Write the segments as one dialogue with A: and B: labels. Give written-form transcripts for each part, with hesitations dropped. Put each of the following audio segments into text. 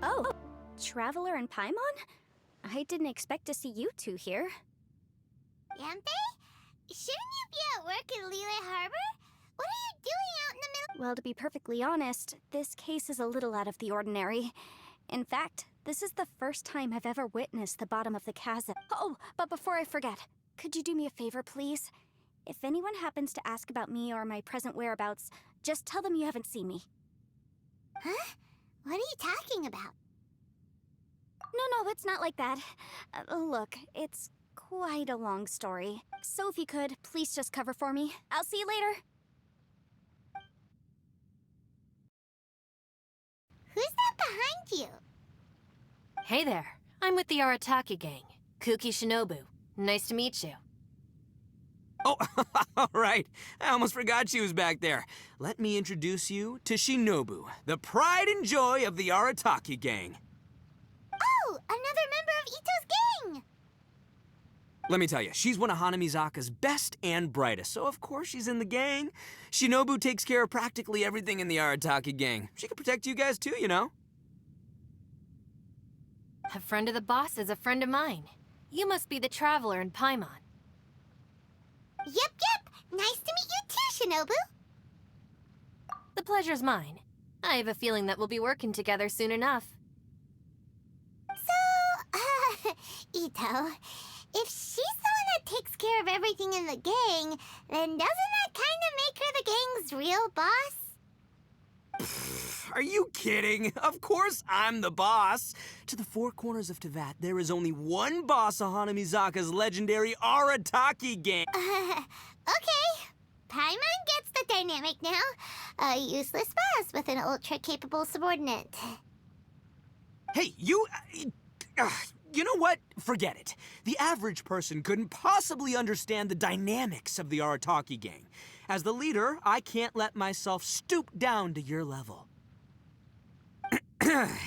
A: Oh, Traveler and Paimon? I didn't expect to see you two here.
B: Yanfei? Shouldn't you be at work in Liyue Harbor? What are you doing out in the middle?
A: Well, to be perfectly honest, this case is a little out of the ordinary. In fact, this is the first time I've ever witnessed the bottom of the chasm. Oh, but before I forget, could you do me a favor, please? If anyone happens to ask about me or my present whereabouts, just tell them you haven't seen me.
B: Huh? What are you talking about?
A: No, it's not like that. Look, it's quite a long story. So if you could, please just cover for me. I'll see you later.
B: Who's that behind you?
C: Hey there, I'm with the Arataki gang. Kuki Shinobu. Nice to meet you.
D: Oh, all right. I almost forgot she was back there. Let me introduce you to Shinobu, the pride and joy of the Arataki gang.
B: Oh, another member of Ito's gang!
D: Let me tell you, she's one of Hanamizaka's best and brightest, so of course she's in the gang. Shinobu takes care of practically everything in the Arataki gang. She can protect you guys too, you know?
C: A friend of the boss is a friend of mine. You must be the Traveler in Paimon.
B: Yep. Nice to meet you too, Shinobu.
C: The pleasure's mine. I have a feeling that we'll be working together soon enough.
B: So, Ito, if she's the one that takes care of everything in the gang, then doesn't that kind of make her the gang's real boss?
D: Are you kidding? Of course I'm the boss. To the four corners of Teyvat, there is only one boss of Hanamizaka's legendary Arataki gang.
B: Okay. Paimon gets the dynamic now. A useless boss with an ultra-capable subordinate.
D: Hey, you know what? Forget it. The average person couldn't possibly understand the dynamics of the Arataki gang. As the leader, I can't let myself stoop down to your level.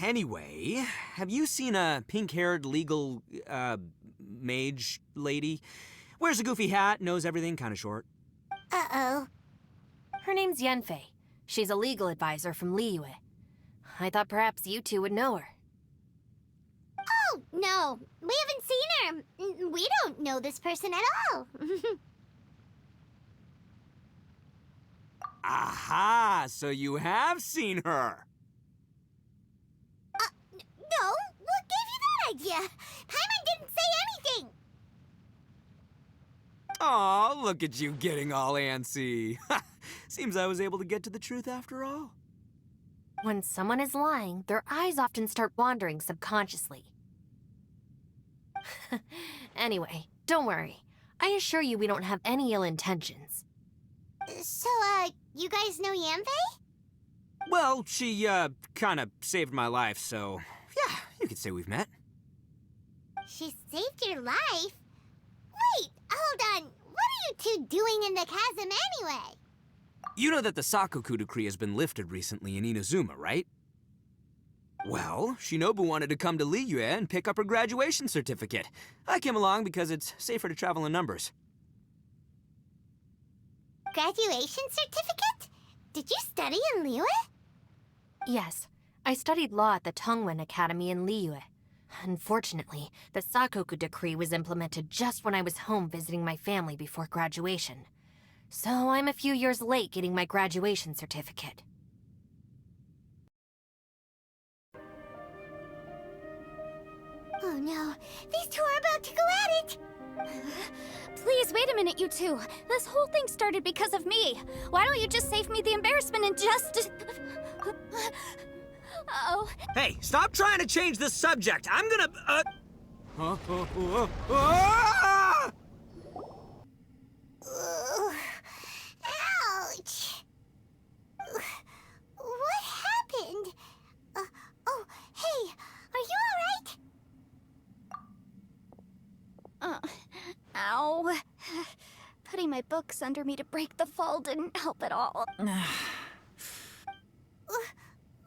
D: Anyway, have you seen a pink-haired legal, mage lady? Wears a goofy hat, knows everything, kinda short.
B: Uh-oh.
C: Her name's Yanfei. She's a legal advisor from Liyue. I thought perhaps you two would know her.
B: Oh, no. We haven't seen her. We don't know this person at all.
D: Aha! So you have seen her!
B: No, what gave you that idea? Paimon didn't say anything.
D: Aw, look at you getting all antsy. Seems I was able to get to the truth after all.
C: When someone is lying, their eyes often start wandering subconsciously. Anyway, don't worry. I assure you we don't have any ill intentions.
B: So, you guys know Yanfei?
D: Well, she, kinda saved my life, so yeah, you could say we've met.
B: She saved your life? Wait, hold on. What are you two doing in the chasm anyway?
D: You know that the Sakoku decree has been lifted recently in Inazuma, right? Well, Shinobu wanted to come to Liyue and pick up her graduation certificate. I came along because it's safer to travel in numbers.
B: Graduation certificate? Did you study in Liyue?
C: Yes, I studied law at the Tongwen Academy in Liyue. Unfortunately, the Sakoku decree was implemented just when I was home visiting my family before graduation. So I'm a few years late getting my graduation certificate.
B: Oh no, these two are about to go at it!
A: Please, wait a minute, you two. This whole thing started because of me. Why don't you just save me the embarrassment and just... Uh-oh.
D: Hey, stop trying to change the subject. I'm gonna,
B: Ugh. Ouch! What happened? Oh, hey, are you alright?
A: Ow. Putting my books under me to break the fall didn't help at all.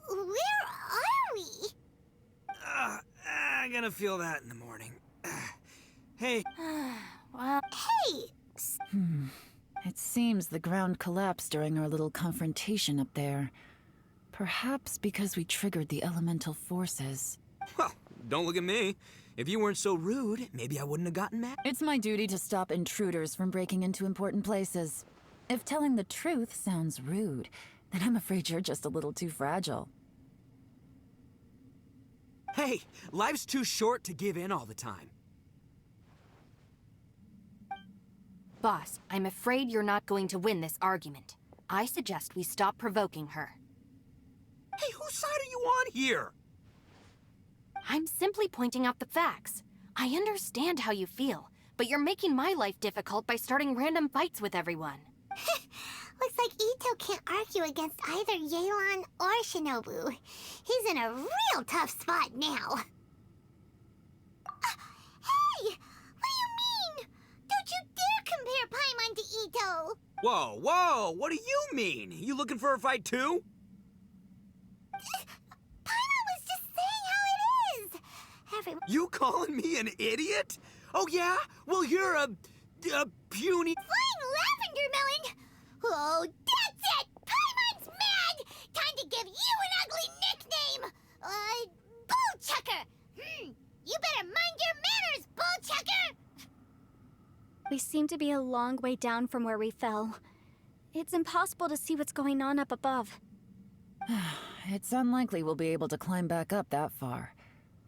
B: Where are we?
D: I'm gonna feel that in the morning. Hey.
A: Well,
B: Hey!
E: It seems the ground collapsed during our little confrontation up there. Perhaps because we triggered the elemental forces.
D: Well, don't look at me. If you weren't so rude, maybe I wouldn't have gotten mad.
E: It's my duty to stop intruders from breaking into important places. If telling the truth sounds rude, then I'm afraid you're just a little too fragile.
D: Hey, life's too short to give in all the time.
C: Boss, I'm afraid you're not going to win this argument. I suggest we stop provoking her.
D: Hey, whose side are you on here?
C: I'm simply pointing out the facts. I understand how you feel, but you're making my life difficult by starting random fights with everyone.
B: Looks like Ito can't argue against either Yelan or Shinobu. He's in a real tough spot now. Hey! What do you mean? Don't you dare compare Paimon to Ito!
D: Whoa, whoa, what do you mean? You looking for a fight too?
B: Paimon was just saying how it is! Everyone...
D: You calling me an idiot? Oh yeah? Well, you're a puny...
B: Flying lavender melon! Oh, that's it! Paimon's mad! Time to give you an ugly nickname! Bullchucker! You better mind your manners, Bullchucker!
A: We seem to be a long way down from where we fell. It's impossible to see what's going on up above.
E: It's unlikely we'll be able to climb back up that far.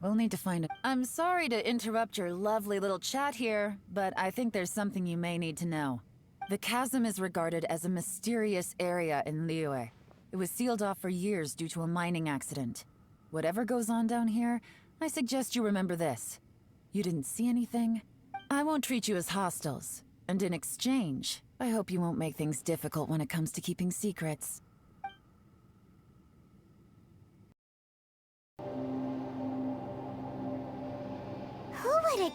E: We'll need to find a... I'm sorry to interrupt your lovely little chat here, but I think there's something you may need to know. The chasm is regarded as a mysterious area in Liyue. It was sealed off for years due to a mining accident. Whatever goes on down here, I suggest you remember this. You didn't see anything? I won't treat you as hostiles. And in exchange, I hope you won't make things difficult when it comes to keeping secrets.
B: Who would have...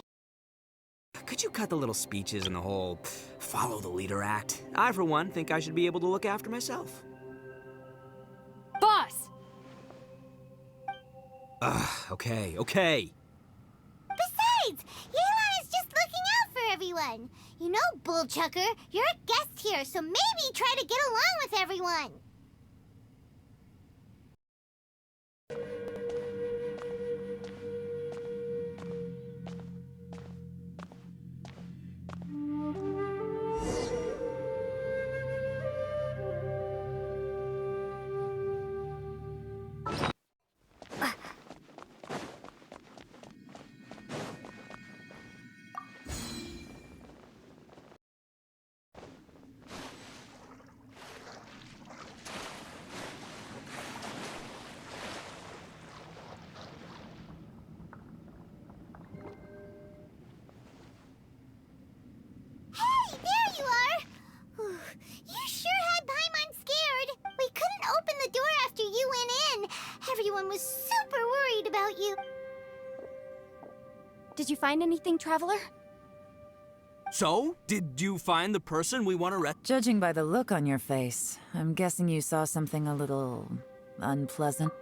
D: Could you cut the little speeches and the whole follow the leader act? I, for one, think I should be able to look after myself.
C: Boss!
D: Okay.
B: Besides, Yelan is just looking out for everyone. You know, Bullchucker, you're a guest here, so maybe try to get along with everyone. Hey, there you are! You sure had Paimon scared. We couldn't open the door after you went in. Everyone was super worried about you.
A: Did you find anything, Traveler?
D: So, did you find the person we want to arrest?
E: Judging by the look on your face, I'm guessing you saw something a little... unpleasant.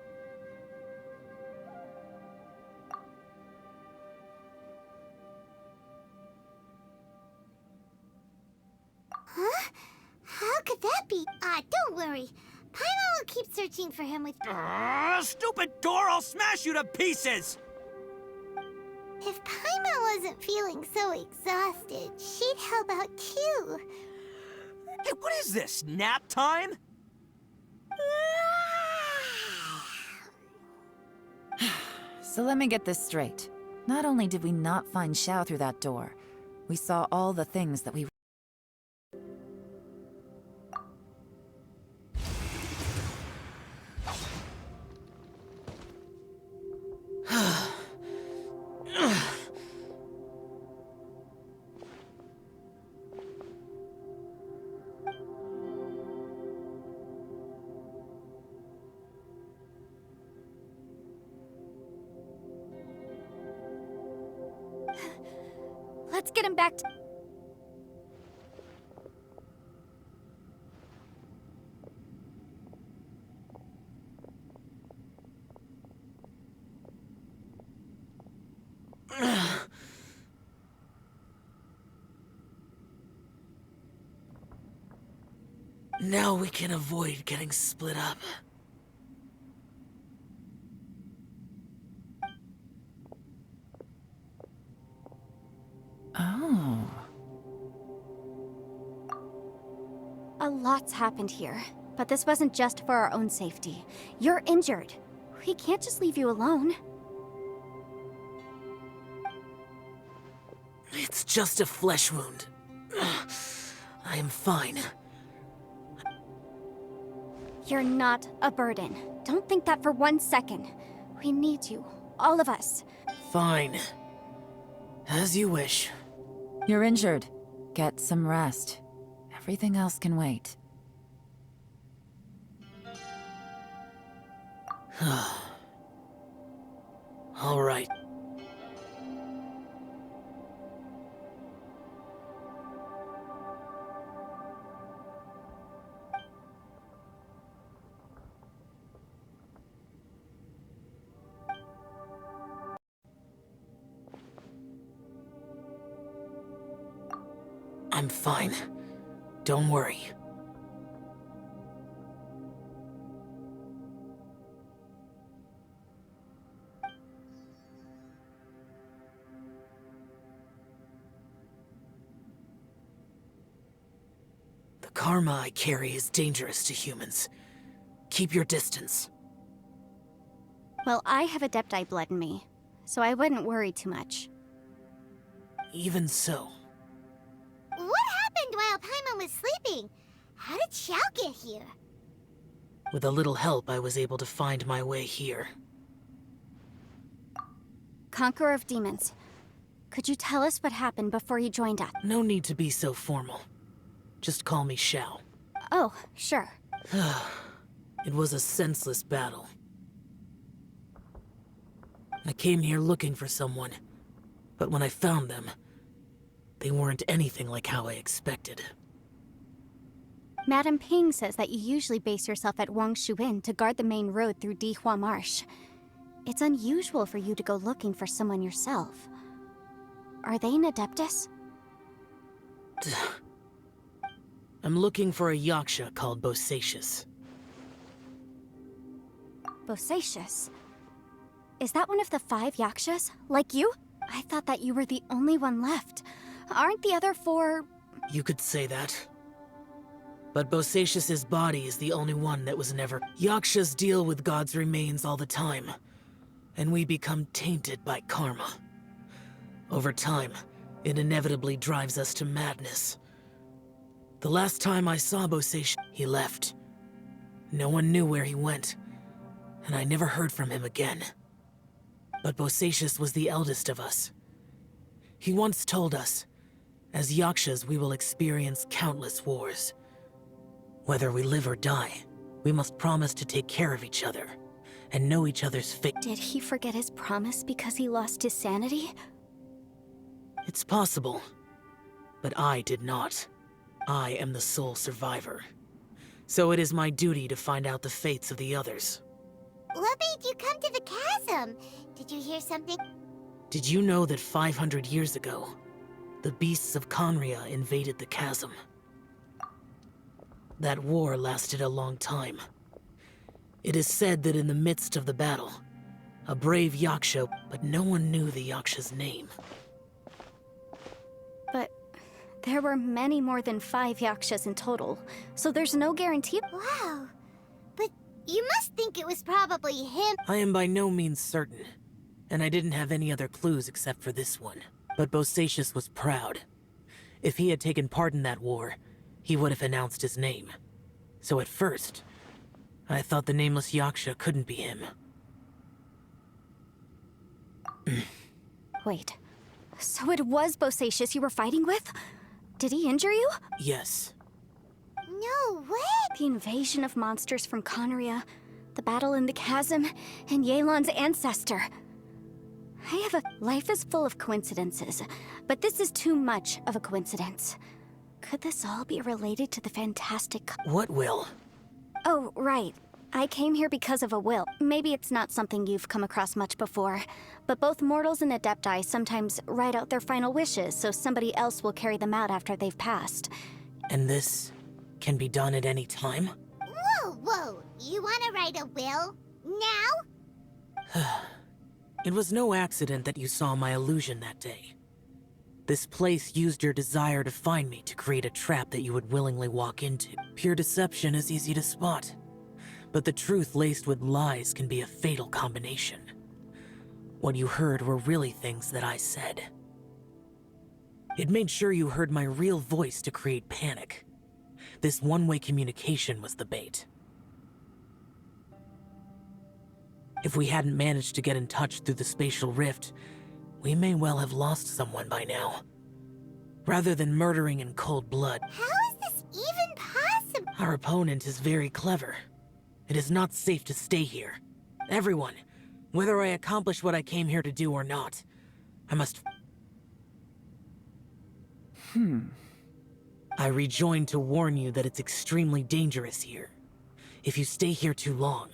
B: Huh? How could that be? Don't worry. Paimon will keep searching for him with...
D: Stupid door! I'll smash you to pieces!
B: If Paimon wasn't feeling so exhausted, she'd help out too.
D: Hey, what is this? Nap time?
E: So let me get this straight. Not only did we not find Xiao through that door, we saw all the things that we...
A: Let's get him back to...
F: Now we can avoid getting split up.
E: Oh.
A: A lot's happened here, but this wasn't just for our own safety. You're injured. We can't just leave you alone.
F: It's just a flesh wound. I am fine.
A: You're not a burden. Don't think that for 1 second. We need you, all of us.
F: Fine. As you wish.
E: You're injured. Get some rest. Everything else can wait.
F: All right. I'm fine. Don't worry. The karma I carry is dangerous to humans. Keep your distance.
A: Well, I have Adepti blood in me, so I wouldn't worry too much.
F: Even so.
B: What happened while Paimon was sleeping? How did Xiao get here?
F: With a little help, I was able to find my way here.
A: Conqueror of Demons, could you tell us what happened before you joined us?
F: No need to be so formal. Just call me Xiao.
A: Oh, sure.
F: It was a senseless battle. I came here looking for someone, but when I found them, they weren't anything like how I expected.
A: Madame Ping says that you usually base yourself at Wangshu Inn to guard the main road through Dihua Marsh. It's unusual for you to go looking for someone yourself. Are they an Adeptus?
F: I'm looking for a Yaksha called Bosacius.
A: Bosacius? Is that one of the 5 Yakshas? Like you? I thought that you were the only one left. Aren't the other 4...
F: You could say that. But Bosacius's body is the only one that was never... Yakshas deal with God's remains all the time, and we become tainted by karma. Over time, it inevitably drives us to madness. The last time I saw Bosacius, he left. No one knew where he went, and I never heard from him again. But Bosacius was the eldest of us. He once told us, as Yakshas we will experience countless wars. Whether we live or die, we must promise to take care of each other, and know each other's fate.
A: Did he forget his promise because he lost his sanity?
F: It's possible, but I did not. I am the sole survivor. So it is my duty to find out the fates of the others.
B: What made you come to the chasm? Did you hear something?
F: Did you know that 500 years ago, the beasts of Conria invaded the chasm? That war lasted a long time. It is said that in the midst of the battle, a brave Yaksha, but no one knew the Yaksha's name.
A: But there were many more than 5 Yakshas in total, so there's no guarantee.
B: Wow. But you must think it was probably him.
F: I am by no means certain, and I didn't have any other clues except for this one. But Bosacius was proud. If he had taken part in that war, he would have announced his name. So at first, I thought the nameless Yaksha couldn't be him.
A: Wait, so it was Bosacius you were fighting with? Did he injure you?
F: Yes.
B: No way.
A: The invasion of monsters from Conria, the battle in the chasm, and Yelan's ancestor. I have a... Life is full of coincidences, but this is too much of a coincidence. Could this all be related to the fantastic...
F: What will?
A: Oh, right. I came here because of a will. Maybe it's not something you've come across much before, but both mortals and Adepti sometimes write out their final wishes so somebody else will carry them out after they've passed.
F: And this can be done at any time?
B: Whoa. You want to write a will? Now?
F: It was no accident that you saw my illusion that day. This place used your desire to find me to create a trap that you would willingly walk into. Pure deception is easy to spot, but the truth laced with lies can be a fatal combination. What you heard were really things that I said. It made sure you heard my real voice to create panic. This one-way communication was the bait. If we hadn't managed to get in touch through the spatial rift, we may well have lost someone by now. Rather than murdering in cold blood,
B: How is this even possible?
F: our opponent is very clever. It is not safe to stay here. Everyone, whether I accomplish what I came here to do or not, I must... I rejoined to warn you that it's extremely dangerous here. If you stay here too long,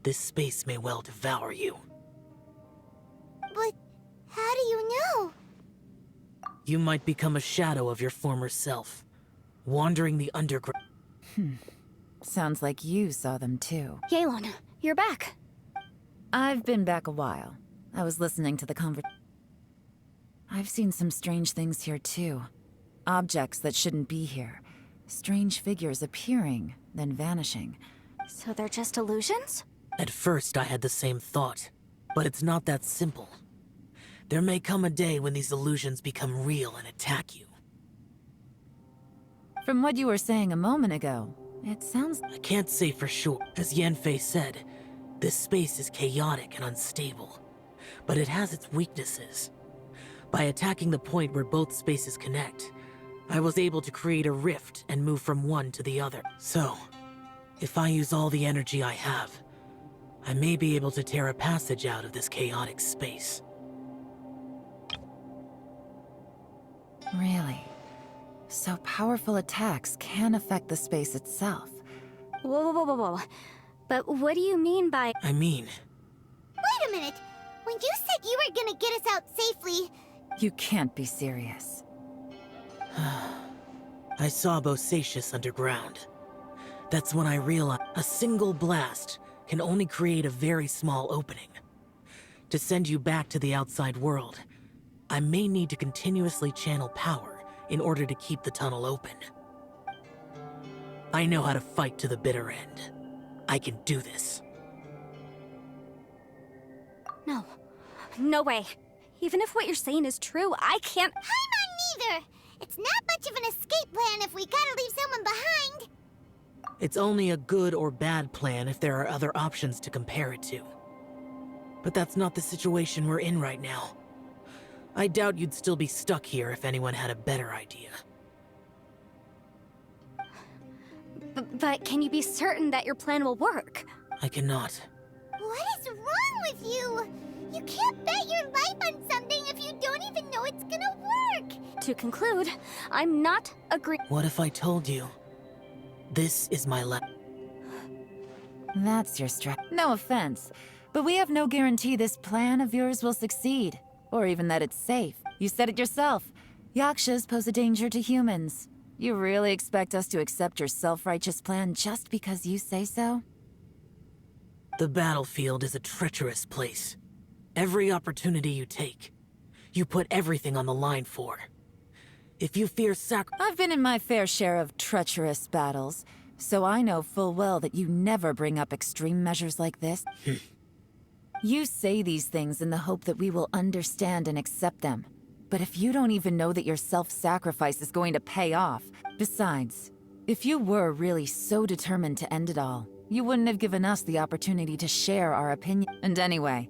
F: this space may well devour you.
B: But how do you know?
F: You might become a shadow of your former self, wandering the underground.
E: Sounds like you saw them too.
A: Yelan, you're back.
E: I've been back a while. I was listening to the I've seen some strange things here too. Objects that shouldn't be here. Strange figures appearing, then vanishing.
A: So they're just illusions?
F: At first, I had the same thought, but it's not that simple. There may come a day when these illusions become real and attack you.
E: From what you were saying a moment ago, it sounds...
F: I can't say for sure. As Yanfei said, this space is chaotic and unstable, but it has its weaknesses. By attacking the point where both spaces connect, I was able to create a rift and move from one to the other. So, if I use all the energy I have, I may be able to tear a passage out of this chaotic space.
E: Really? So powerful attacks can affect the space itself.
A: Whoa, whoa, whoa, whoa, whoa. But what do you mean by...
F: I mean,
B: Wait a minute. When you said you were gonna get us out safely,
E: You can't be serious.
F: I saw Bosacius underground. That's when I realized a single blast can only create a very small opening. To send you back to the outside world, I may need to continuously channel power in order to keep the tunnel open. I know how to fight to the bitter end. I can do this.
A: No. No way. Even if what you're saying is true, I can't...
B: I'm on neither. It's not much of an escape plan if we gotta leave someone behind.
F: It's only a good or bad plan if there are other options to compare it to. But that's not the situation we're in right now. I doubt you'd still be stuck here if anyone had a better idea.
A: But can you be certain that your plan will work?
F: I cannot.
B: What is wrong with you? You can't bet your life on something if you don't even know it's gonna work.
A: To conclude, I'm not agreeing.
F: What if I told you? This is my
E: That's your No offense, but we have no guarantee this plan of yours will succeed, or even that it's safe. You said it yourself. Yakshas pose a danger to humans. You really expect us to accept your self-righteous plan just because you say so?
F: The battlefield is a treacherous place. Every opportunity you take, you put everything on the line for. If you fear
E: I've been in my fair share of treacherous battles, so I know full well that you never bring up extreme measures like this. You say these things in the hope that we will understand and accept them. But if you don't even know that your self-sacrifice is going to pay off... Besides, if you were really so determined to end it all, you wouldn't have given us the opportunity to share our opinion. And anyway,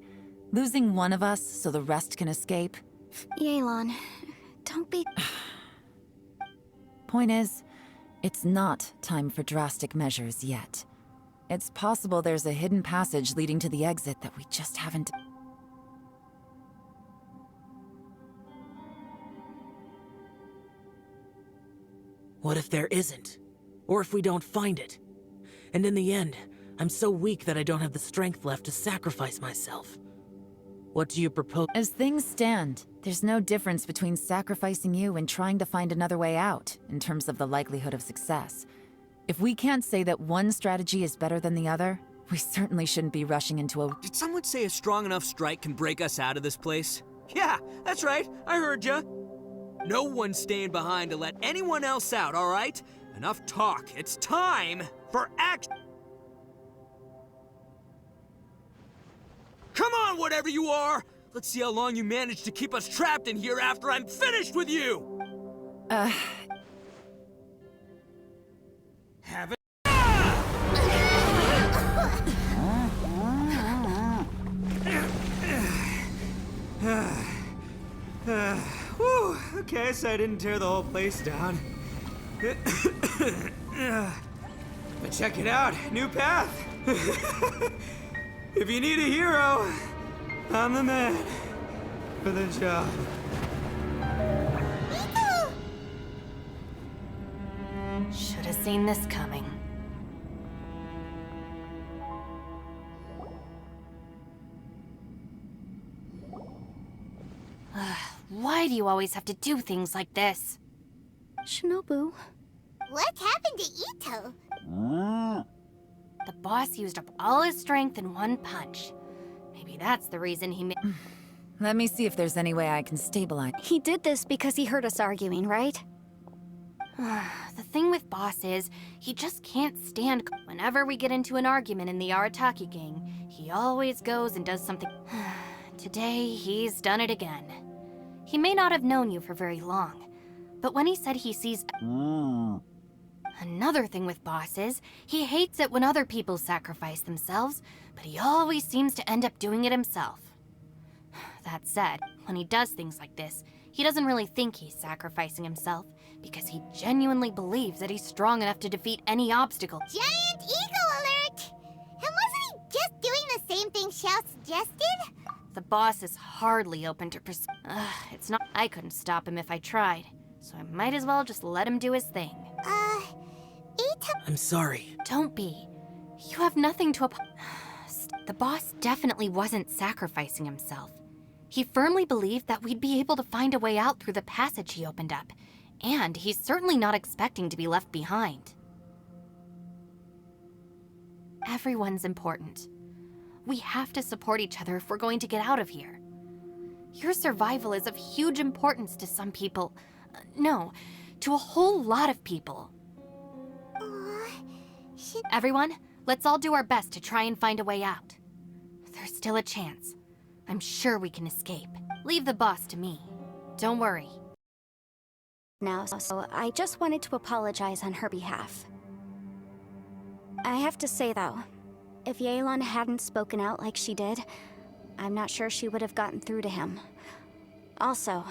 E: losing one of us so the rest can escape...
A: Yelan, don't be...
E: Point is, it's not time for drastic measures yet. It's possible there's a hidden passage leading to the exit that we just haven't...
F: What if there isn't? Or if we don't find it? And in the end, I'm so weak that I don't have the strength left to sacrifice myself. What do you propose?
E: As things stand, there's no difference between sacrificing you and trying to find another way out, in terms of the likelihood of success. If we can't say that one strategy is better than the other, we certainly shouldn't be rushing into a...
D: Did someone say a strong enough strike can break us out of this place? Yeah, that's right. I heard ya. No one's staying behind to let anyone else out, all right? Enough talk. It's time for action. Come on, whatever you are! Let's see how long you manage to keep us trapped in here after I'm finished with you! Have it. Whew, okay, so I didn't tear the whole place down. But check it out, new path. If you need a hero, I'm the man for the job.
C: Should have seen this coming. Why do you always have to do things like this?
A: Shinobu.
B: What happened to Ito?
C: The boss used up all his strength in one punch. Maybe that's the reason he
E: Let me see if there's any way I can stabilize.
A: He did this because he heard us arguing, right?
C: The thing with Boss is, he just can't stand. Whenever we get into an argument in the Arataki gang, he always goes and does something. Today, he's done it again. He may not have known you for very long, but when he said he sees. Another thing with Boss is, he hates it when other people sacrifice themselves, but he always seems to end up doing it himself. That said, when he does things like this, he doesn't really think he's sacrificing himself, because he genuinely believes that he's strong enough to defeat any obstacle.
B: Giant ego alert! And wasn't he just doing the same thing Xiao suggested?
C: The boss is hardly open to it's not. I couldn't stop him if I tried, so I might as well just let him do his thing.
B: Ito...
F: I'm sorry.
C: Don't be. You have nothing to The boss definitely wasn't sacrificing himself. He firmly believed that we'd be able to find a way out through the passage he opened up, and he's certainly not expecting to be left behind. Everyone's important. We have to support each other if we're going to get out of here. Your survival is of huge importance to some people. No, to a whole lot of people. Everyone, let's all do our best to try and find a way out. There's still a chance. I'm sure we can escape. Leave the boss to me. Don't worry.
A: Now, so I just wanted to apologize on her behalf. I have to say, though, if Yelan hadn't spoken out like she did, I'm not sure she would have gotten through to him. Also,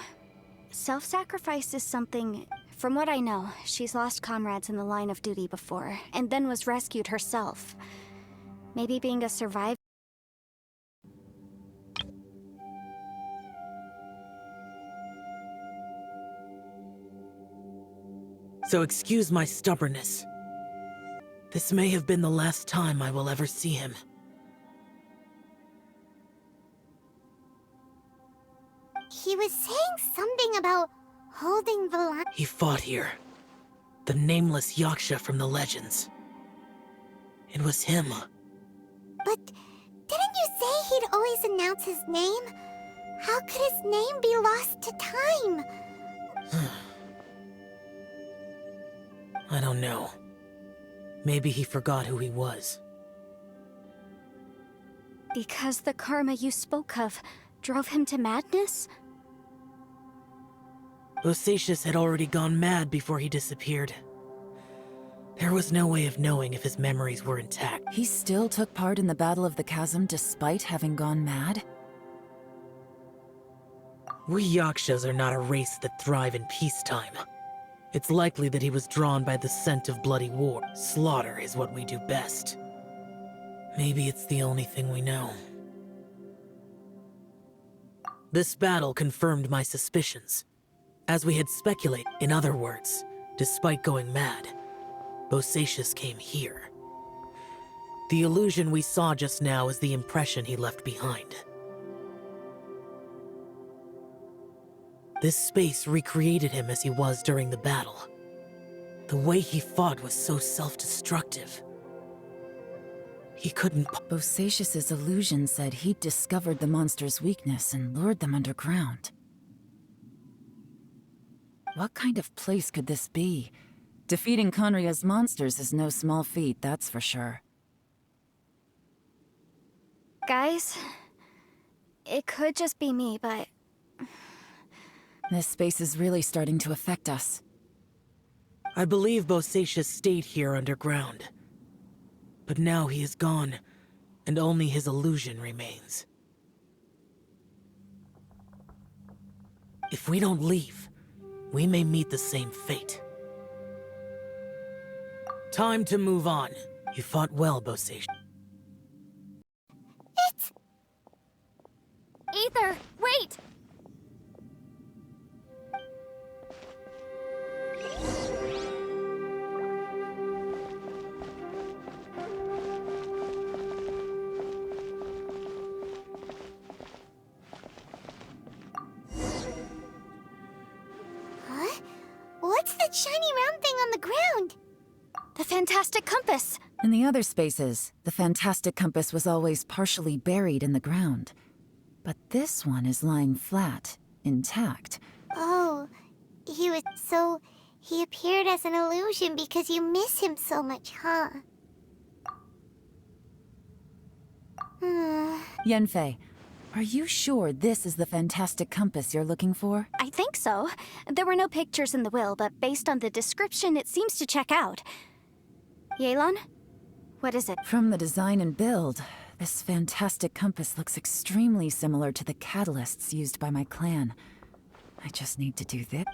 A: self-sacrifice is something... From what I know, she's lost comrades in the line of duty before, and then was rescued herself. Maybe being a survivor...
F: So excuse my stubbornness. This may have been the last time I will ever see him.
B: He was saying something about holding the line.
F: He fought here. The nameless Yaksha from the legends. It was him.
B: But didn't you say he'd always announce his name? How could his name be lost to time?
F: I don't know. Maybe he forgot who he was.
A: Because the karma you spoke of drove him to madness?
F: Bosacius had already gone mad before he disappeared. There was no way of knowing if his memories were intact.
E: He still took part in the Battle of the Chasm despite having gone mad?
F: We Yakshas are not a race that thrive in peacetime. It's likely that he was drawn by the scent of bloody war. Slaughter is what we do best. Maybe it's the only thing we know. This battle confirmed my suspicions. As we had speculated, in other words, despite going mad, Bosacius came here. The illusion we saw just now is the impression he left behind. This space recreated him as he was during the battle. The way he fought was so self-destructive. He couldn't...
E: Bosacius's illusion said he'd discovered the monster's weakness and lured them underground. What kind of place could this be? Defeating Conria's monsters is no small feat, that's for sure.
A: Guys, it could just be me, but
E: This space is really starting to affect us.
F: I believe Bosacius stayed here underground. But now he is gone, and only his illusion remains. If we don't leave, we may meet the same fate. Time to move on. You fought well, Bosacius.
A: Aether, wait!
B: Huh? What's that shiny round thing on the ground?
A: The fantastic compass!
E: In the other spaces, the fantastic compass was always partially buried in the ground. But this one is lying flat, intact.
B: Oh, he appeared as an illusion because you miss him so much, huh?
E: Yanfei, are you sure this is the fantastic compass you're looking for?
A: I think so. There were no pictures in the will, but based on the description, it seems to check out. Yelan? What is it?
E: From the design and build, this fantastic compass looks extremely similar to the catalysts used by my clan. I just need to do this.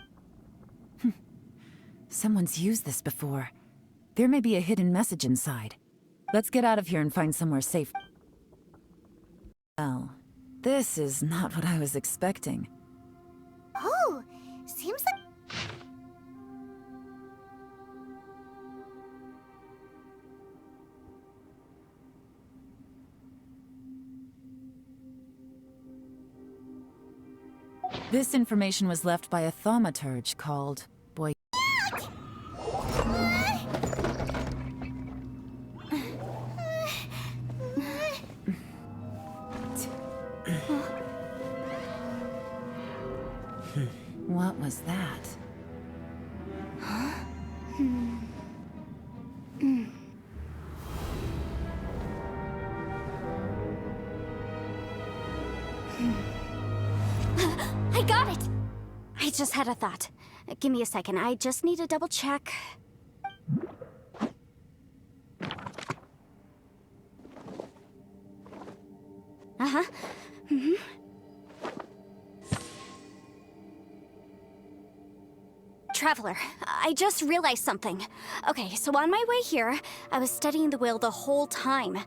E: Someone's used this before. There may be a hidden message inside. Let's get out of here and find somewhere safe. Well, this is not what I was expecting.
B: Oh, seems like...
E: This information was left by a thaumaturge called Boy. What was that?
A: I got it! I just had a thought. Give me a second. I just need to double check. Uh-huh. Traveler, I just realized something. Okay, so on my way here, I was studying the will the whole time.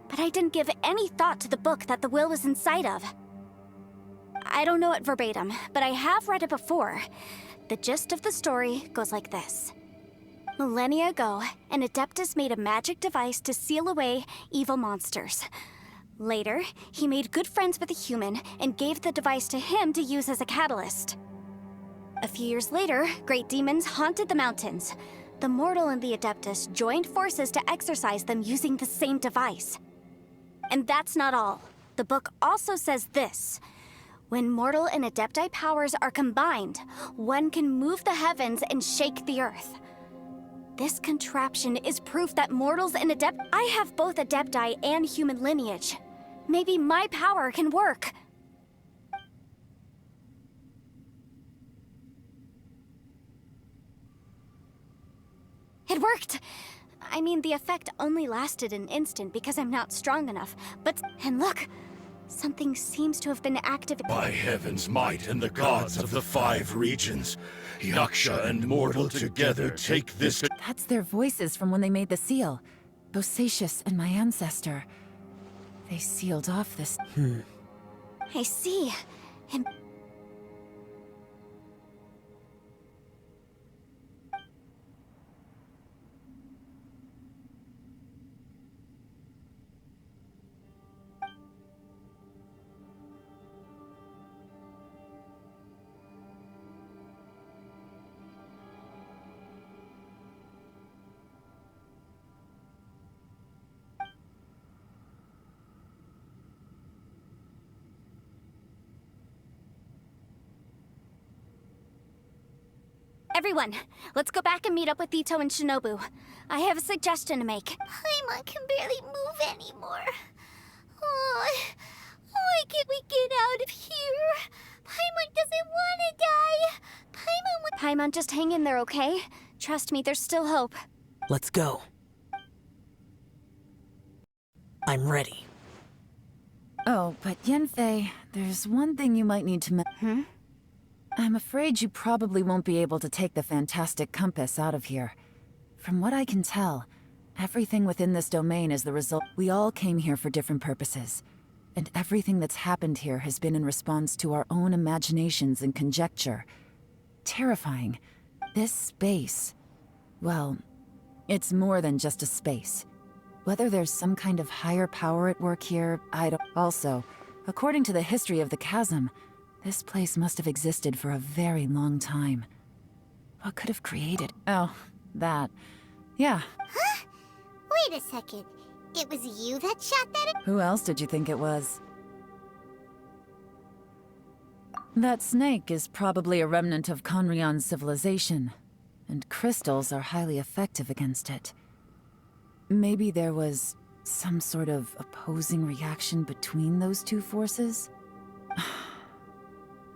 A: But I didn't give any thought to the book that the will was inside of. I don't know it verbatim, but I have read it before. The gist of the story goes like this. Millennia ago, an Adeptus made a magic device to seal away evil monsters. Later, he made good friends with a human and gave the device to him to use as a catalyst. A few years later, great demons haunted the mountains. The mortal and the Adeptus joined forces to exorcise them using the same device. And that's not all. The book also says this. When mortal and Adepti powers are combined, one can move the heavens and shake the earth. This contraption is proof that mortals and I have both Adepti and human lineage. Maybe my power can work. It worked! I mean, the effect only lasted an instant because I'm not strong enough, but... And look! Something seems to have been activated.
G: By heaven's might and the gods of the 5 regions, Yaksha and mortal together take this...
E: That's their voices from when they made the seal. Bosacius and my ancestor. They sealed off this...
A: I see. And... Everyone, let's go back and meet up with Ito and Shinobu. I have a suggestion to make.
B: Paimon can barely move anymore. Oh, why can't we get out of here? Paimon doesn't want to die.
A: Paimon, just hang in there, okay? Trust me, there's still hope.
F: Let's go. I'm ready.
E: Oh, but Yanfei, there's one thing you might need to I'm afraid you probably won't be able to take the fantastic compass out of here. From what I can tell, everything within this domain is the result. We all came here for different purposes, and everything that's happened here has been in response to our own imaginations and conjecture. Terrifying. This space, well, it's more than just a space. Whether there's some kind of higher power at work here, I don't... Also, according to the history of the chasm, this place must have existed for a very long time. What could have created... Oh, that. Yeah.
B: Huh? Wait a second. It was you that shot that?
E: Who else did you think it was? That snake is probably a remnant of Conrion's civilization, and crystals are highly effective against it. Maybe there was some sort of opposing reaction between those two forces?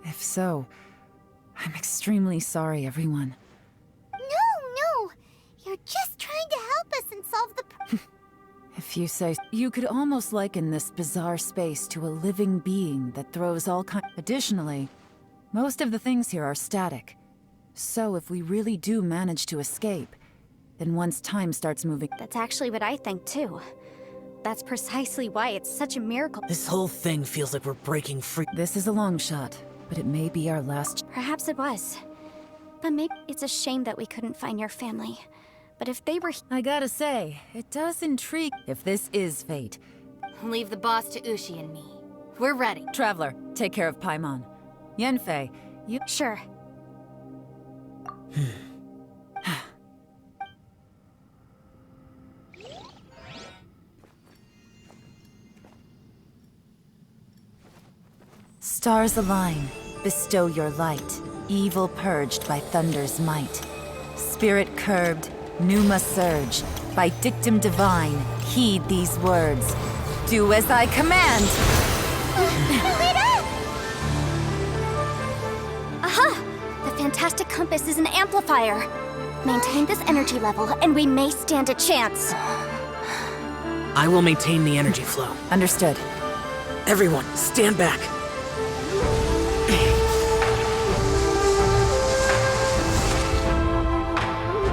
E: If so, I'm extremely sorry, everyone.
B: No. You're just trying to help us and solve the
E: If you say... You could almost liken this bizarre space to a living being that throws all kinds... Additionally, most of the things here are static. So if we really do manage to escape, then once time starts moving...
A: That's actually what I think, too. That's precisely why it's such a miracle.
F: This whole thing feels like we're breaking free.
E: This is a long shot, but it may be our last...
A: Perhaps it was. But maybe it's a shame that we couldn't find your family. But if they were...
E: I gotta say, it does intrigue if this is fate.
C: Leave the boss to Ushi and me. We're ready.
E: Traveler, take care of Paimon. Yanfei, you...
A: Sure.
E: Stars align, bestow your light. Evil purged by thunder's might. Spirit curbed, pneuma surge. By dictum divine, heed these words. Do as I command!
A: Aha! The fantastic compass is an amplifier. Maintain this energy level, and we may stand a chance.
F: I will maintain the energy flow.
E: Understood.
F: Everyone, stand back.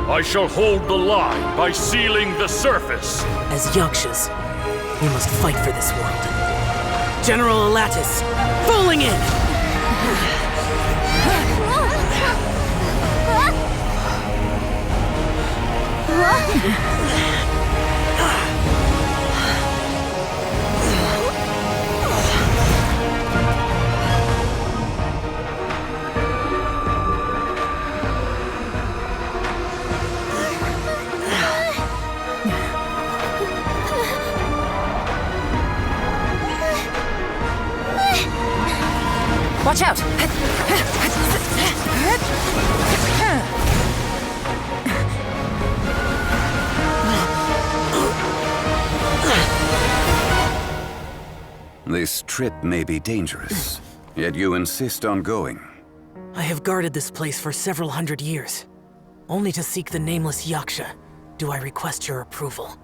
G: I shall hold the line by sealing the surface.
F: As Yakshas, we must fight for this world. General Elatus, falling in!
E: Watch out!
H: This trip may be dangerous, yet you insist on going.
F: I have guarded this place for several hundred years. Only to seek the nameless Yaksha do I request your approval.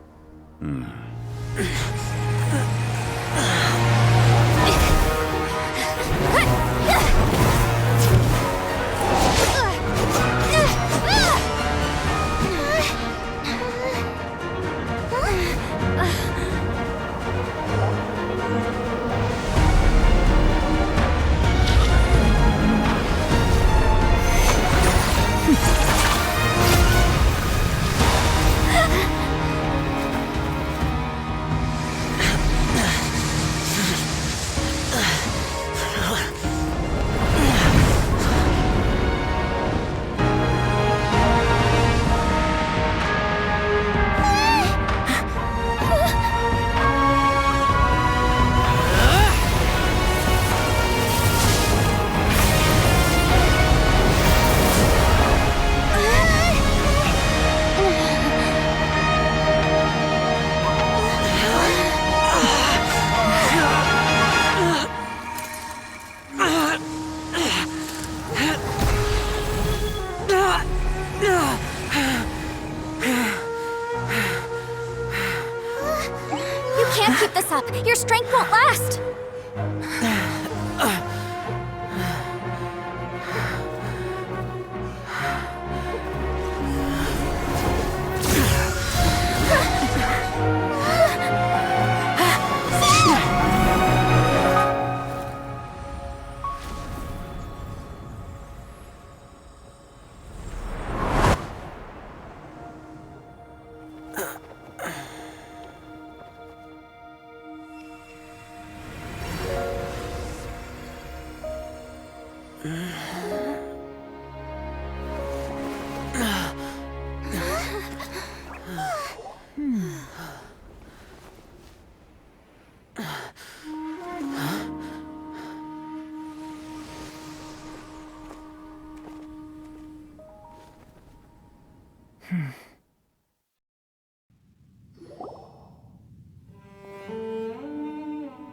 A: your strength won't last!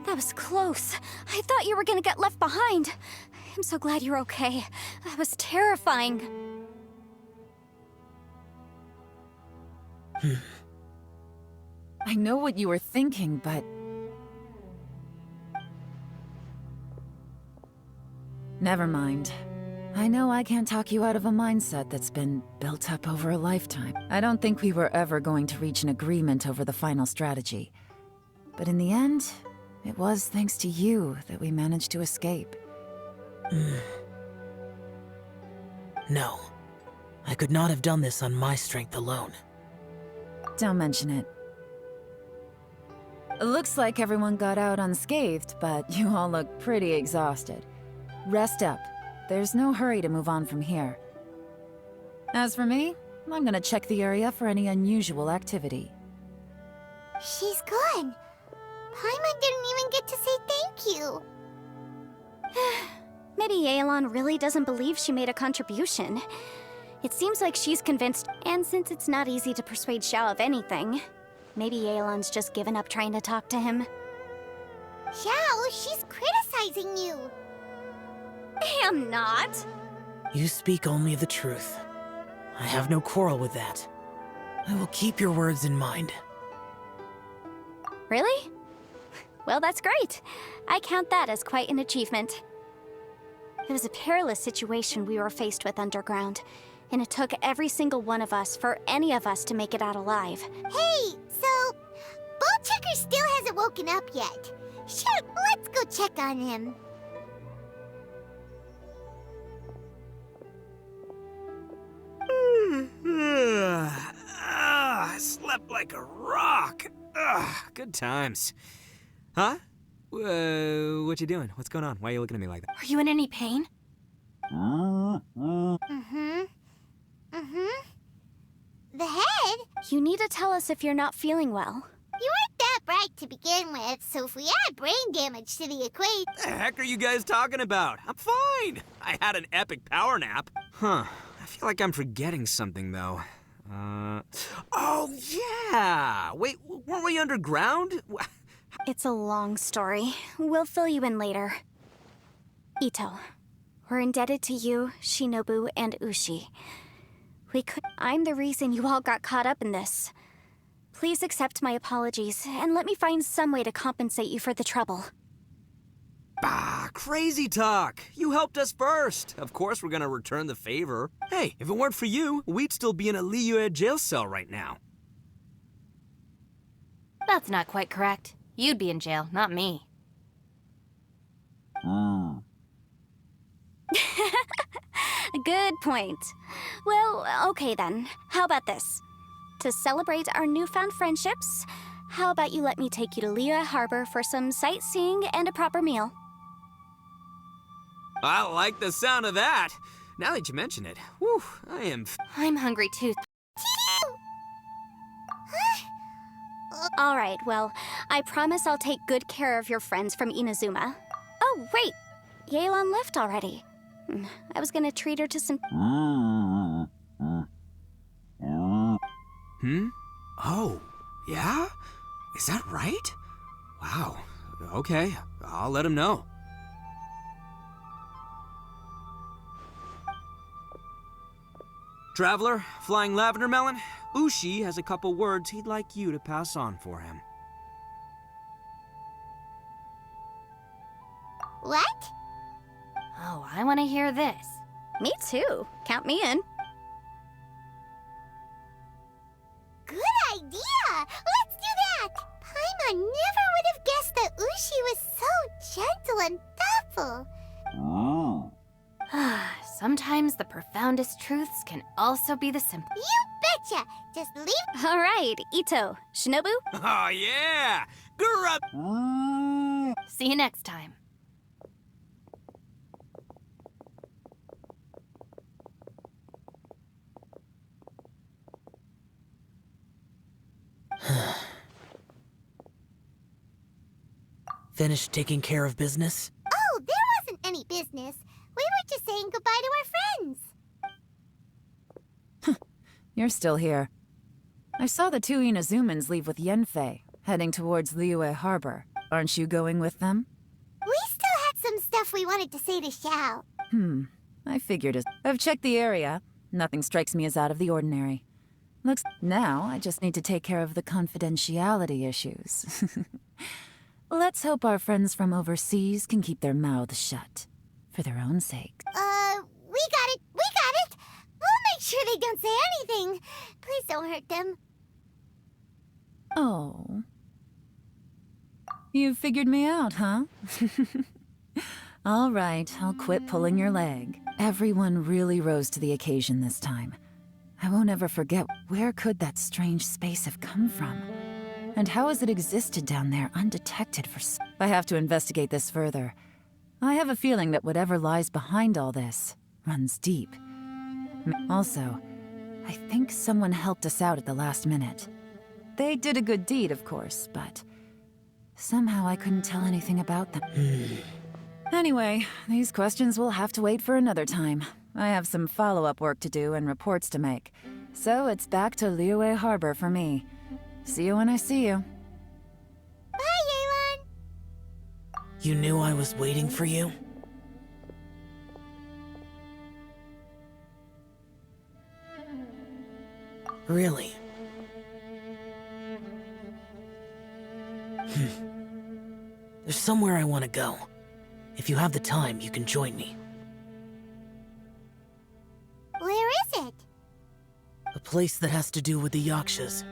A: That was close. I thought you were gonna get left behind. I'm so glad you're okay. That was terrifying.
E: I know what you were thinking, but... Never mind. I know I can't talk you out of a mindset that's been built up over a lifetime. I don't think we were ever going to reach an agreement over the final strategy. But in the end, it was thanks to you that we managed to escape.
F: No. I could not have done this on my strength alone.
E: Don't mention it. It looks like everyone got out unscathed, but you all look pretty exhausted. Rest up. There's no hurry to move on from here. As for me, I'm gonna check the area for any unusual activity.
B: She's gone. Paimon didn't even get to say thank you.
A: Maybe Yelan really doesn't believe she made a contribution. It seems like she's convinced, and since it's not easy to persuade Xiao of anything, maybe Yelan's just given up trying to talk to him.
B: Xiao, she's criticizing you.
A: I am not.
F: You speak only the truth. I have no quarrel with that. I will keep your words in mind.
A: Really? Well, that's great. I count that as quite an achievement. It was a perilous situation we were faced with underground, and it took every single one of us for any of us to make it out alive.
B: Hey, so Bullchecker still hasn't woken up yet. Sure, let's go check on him.
D: I slept like a rock. Good times. Huh? What you doing? What's going on? Why are you looking at me like that?
C: Are you in any pain?
B: The head?
A: You need to tell us if you're not feeling well.
B: You weren't that bright to begin with, so if we add brain damage to the equation...
D: What the heck are you guys talking about? I'm fine. I had an epic power nap. Huh. I feel like I'm forgetting something, though. Oh, yeah! Wait, weren't we underground?
A: It's a long story. We'll fill you in later. Ito, we're indebted to you, Shinobu, and Ushi. I'm the reason you all got caught up in this. Please accept my apologies, and let me find some way to compensate you for the trouble.
D: Bah, crazy talk. You helped us first. Of course we're gonna return the favor. Hey, if it weren't for you, we'd still be in a Liyue jail cell right now.
C: That's not quite correct. You'd be in jail, not me.
A: Good point. Well, okay then. How about this? To celebrate our newfound friendships, how about you let me take you to Liyue Harbor for some sightseeing and a proper meal?
D: I like the sound of that. Now that you mention it, whew,
C: I'm hungry too.
A: All right, well, I promise I'll take good care of your friends from Inazuma. Oh, wait! Yelan left already. I was gonna treat her to some...
D: Oh, yeah? Is that right? Wow. Okay, I'll let him know. Traveler, Flying Lavender Melon, Ushi has a couple words he'd like you to pass on for him.
C: Oh, I want to hear this.
A: Me too. Count me in.
B: Good idea! Let's do that! Paimon never would have guessed that Ushi was so gentle and thoughtful.
C: Sometimes the profoundest truths can also be the simple.
B: You betcha! Just leave.
A: All right, Ito. Shinobu?
D: Oh, yeah! Grub!
C: See you next time.
F: Finished taking care of business?
B: Oh, there wasn't any business. We were just saying goodbye to our friends.
E: You're still here. I saw the two Inazumans leave with Yenfei, heading towards Liyue Harbor. Aren't you going with them?
B: We still had some stuff we wanted to say to Xiao.
E: I figured as I've checked the area. Nothing strikes me as out of the ordinary. Now I just need to take care of the confidentiality issues. Let's hope our friends from overseas can keep their mouths shut. For their own sake.
B: We got it! We got it! We'll make sure they don't say anything. Please don't hurt them.
E: Oh. You figured me out, huh? All right, I'll quit pulling your leg. Everyone really rose to the occasion this time. I won't ever forget, where could that strange space have come from? And how has it existed down there undetected for I have to investigate this further. I have a feeling that whatever lies behind all this runs deep. Also, I think someone helped us out at the last minute. They did a good deed, of course, but somehow I couldn't tell anything about them. Anyway, these questions will have to wait for another time. I have some follow-up work to do and reports to make. So it's back to Liyue Harbor for me. See you when I see you.
B: Bye, Yelan!
F: You knew I was waiting for you? Really? There's somewhere I want to go. If you have the time, you can join me.
B: Where is it?
F: A place that has to do with the Yakshas.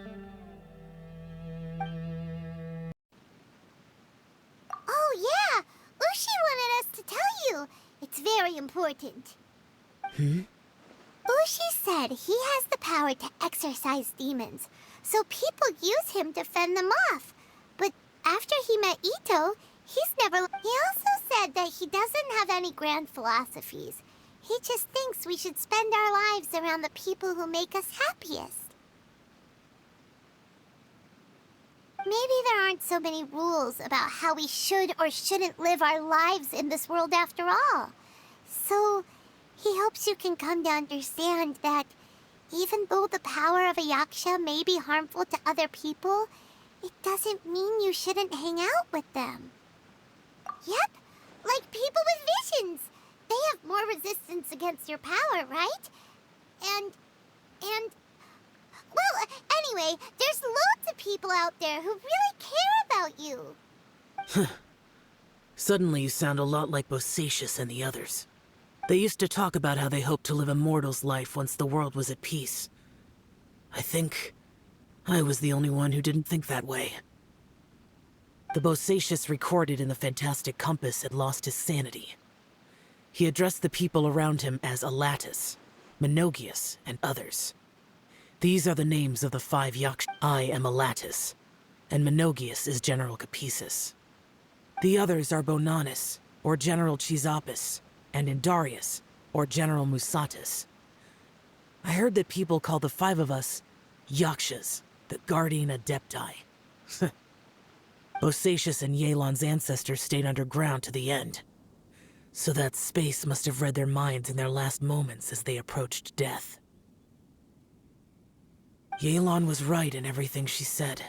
B: Oh, yeah! Ushi wanted us to tell you. It's very important. Ushi said he has the power to exorcise demons, so people use him to fend them off. But after he met Ito, he's never... He also said that he doesn't have any grand philosophies. He just thinks we should spend our lives around the people who make us happiest. Maybe there aren't so many rules about how we should or shouldn't live our lives in this world after all. So, he hopes you can come to understand that even though the power of a yaksha may be harmful to other people, it doesn't mean you shouldn't hang out with them. Yep, like people with visions. They have more resistance against your power, right? And... Well, anyway, there's loads of people out there who really care about you.
F: Suddenly you sound a lot like Bosacius and the others. They used to talk about how they hoped to live a mortal's life once the world was at peace. I think I was the only one who didn't think that way. The Bosacius recorded in the Fantastic Compass had lost his sanity. He addressed the people around him as Alatus, Menogius, and others. These are the names of the 5 Yakshas. I am Alatus, and Menogius is General Capisis. The others are Bonanis, or General Chisapis, and Indarius, or General Musatus. I heard that people call the 5 of us Yakshas, the Guardian Adepti. Bosacius and Yelan's ancestors stayed underground to the end. So that space must have read their minds in their last moments as they approached death. Yelan was right in everything she said.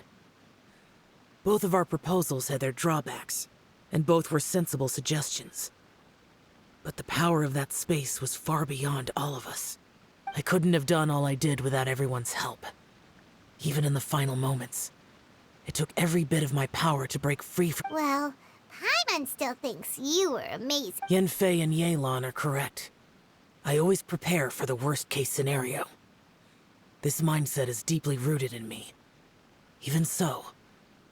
F: Both of our proposals had their drawbacks, and both were sensible suggestions. But the power of that space was far beyond all of us. I couldn't have done all I did without everyone's help. Even in the final moments, it took every bit of my power to break free from...
B: Well, Paimon still thinks you were amazing.
F: Yanfei and Yelan are correct. I always prepare for the worst-case scenario. This mindset is deeply rooted in me. Even so,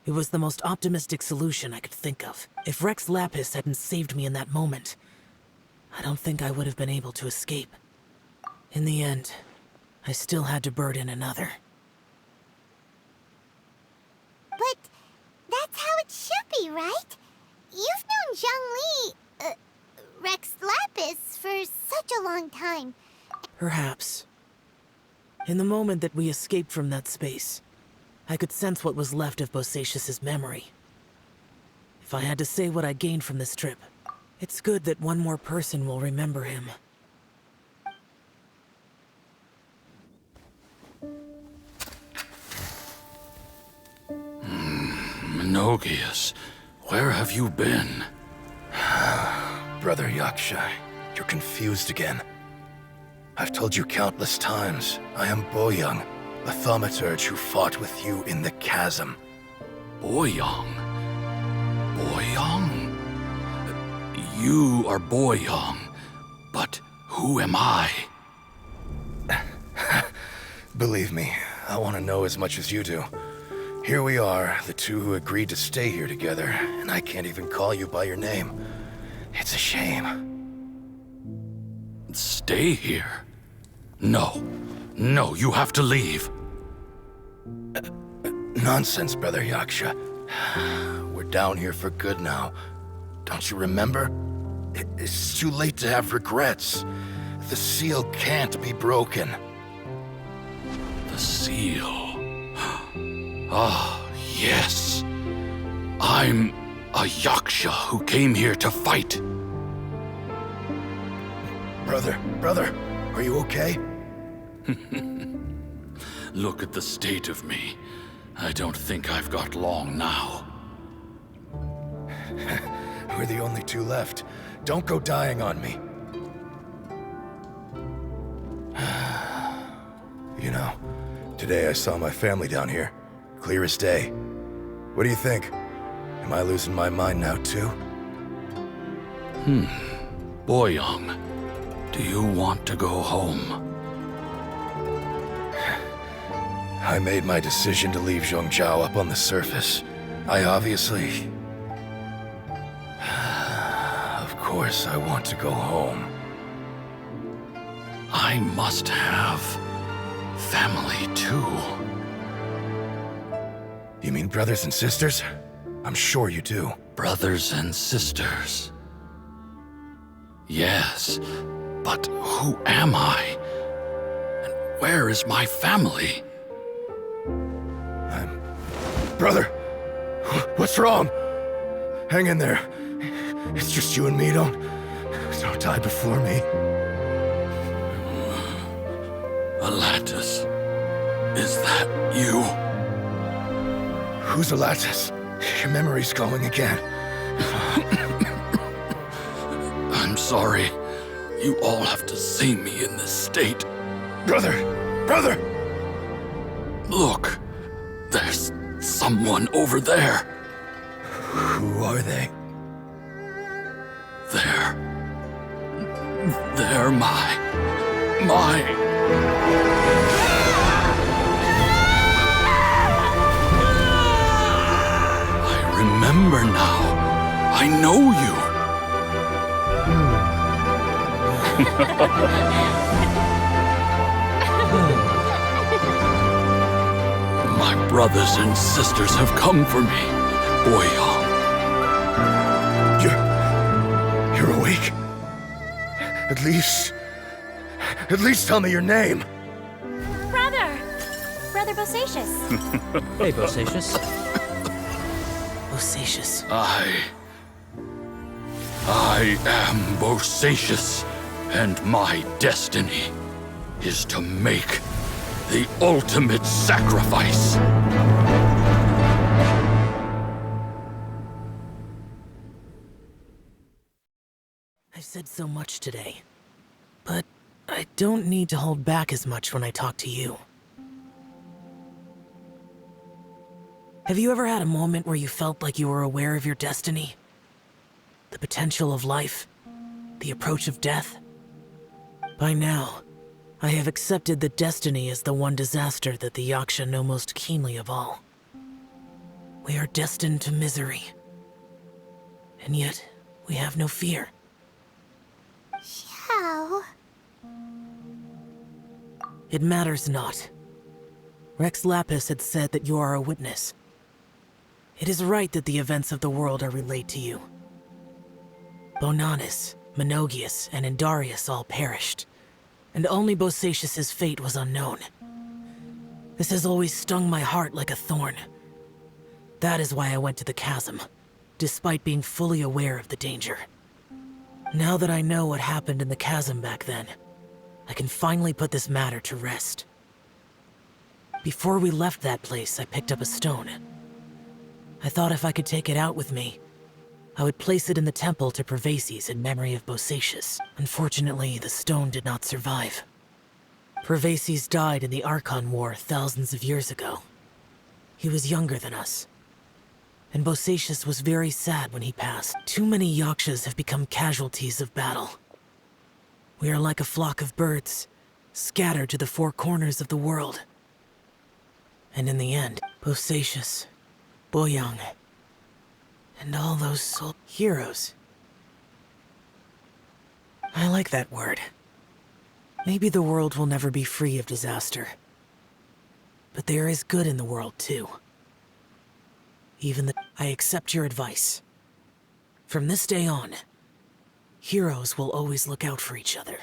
F: it was the most optimistic solution I could think of. If Rex Lapis hadn't saved me in that moment, I don't think I would have been able to escape. In the end, I still had to burden another.
B: But that's how it should be, right? You've known Zhongli, Rex Lapis, for such a long time.
F: Perhaps. In the moment that we escaped from that space, I could sense what was left of Bosacius's memory. If I had to say what I gained from this trip, it's good that one more person will remember him.
G: Menogias, where have you been?
I: Brother Yaksha, you're confused again. I've told you countless times, I am Boyoung, the thaumaturge who fought with you in the chasm.
G: Boyoung? Boyoung? You are Boyoung, but who am I?
I: Believe me, I want to know as much as you do. Here we are, the two who agreed to stay here together, and I can't even call you by your name. It's a shame.
G: Stay here? No. No, you have to leave.
I: Nonsense, Brother Yaksha. We're down here for good now. Don't you remember? It's too late to have regrets. The seal can't be broken.
G: The seal. Ah, yes. I'm a Yaksha who came here to fight.
I: Brother, are you okay?
G: Look at the state of me. I don't think I've got long now.
I: We're the only two left. Don't go dying on me. You know, today I saw my family down here. Clear as day. What do you think? Am I losing my mind now too?
G: Boyoung, do you want to go home?
I: I made my decision to leave Zhongzhou up on the surface. I obviously... Of course I want to go home.
G: I must have family too.
I: You mean brothers and sisters? I'm sure you do.
G: Brothers and sisters. Yes, but who am I? And where is my family?
I: Brother! What's wrong? Hang in there. It's just you and me, don't die before me.
G: Alatus, is that you?
I: Who's Alatus? Your memory's going again.
G: I'm sorry. You all have to see me in this state.
I: Brother!
G: Look, there's someone over there.
I: Who are they?
G: They're my... I remember now. I know you. My brothers and sisters have come for me, Boyoung.
I: You're awake? At least tell me your name.
A: Brother Bosacius.
J: Hey, Bosacius.
F: Bosacius.
G: I am Bosacius, and my destiny is to make the ultimate sacrifice.
F: I've said so much today, but I don't need to hold back as much when I talk to you. Have you ever had a moment where you felt like you were aware of your destiny? the potential of life, the approach of death. By now, I have accepted that destiny is the one disaster that the Yaksha know most keenly of all. We are destined to misery. And yet, we have no fear.
B: How?
F: It matters not. Rex Lapis had said that you are a witness. It is right that the events of the world are relayed to you. Bonanis, Menogius, and Indarius all perished, and only Bosacius's fate was unknown. This has always stung my heart like a thorn. That is why I went to the chasm, despite being fully aware of the danger. Now that I know what happened in the chasm back then, I can finally put this matter to rest. Before we left that place, I picked up a stone. I thought if I could take it out with me, I would place it in the temple to Pervases in memory of Bosacius. Unfortunately, the stone did not survive. Pervases died in the Archon War thousands of years ago. He was younger than us. And Bosacius was very sad when he passed. Too many Yakshas have become casualties of battle. We are like a flock of birds, scattered to the four corners of the world. And in the end, Bosacius, Boyang, and all those heroes. I like that word. Maybe the world will never be free of disaster. But there is good in the world, too. I accept your advice. From this day on, heroes will always look out for each other.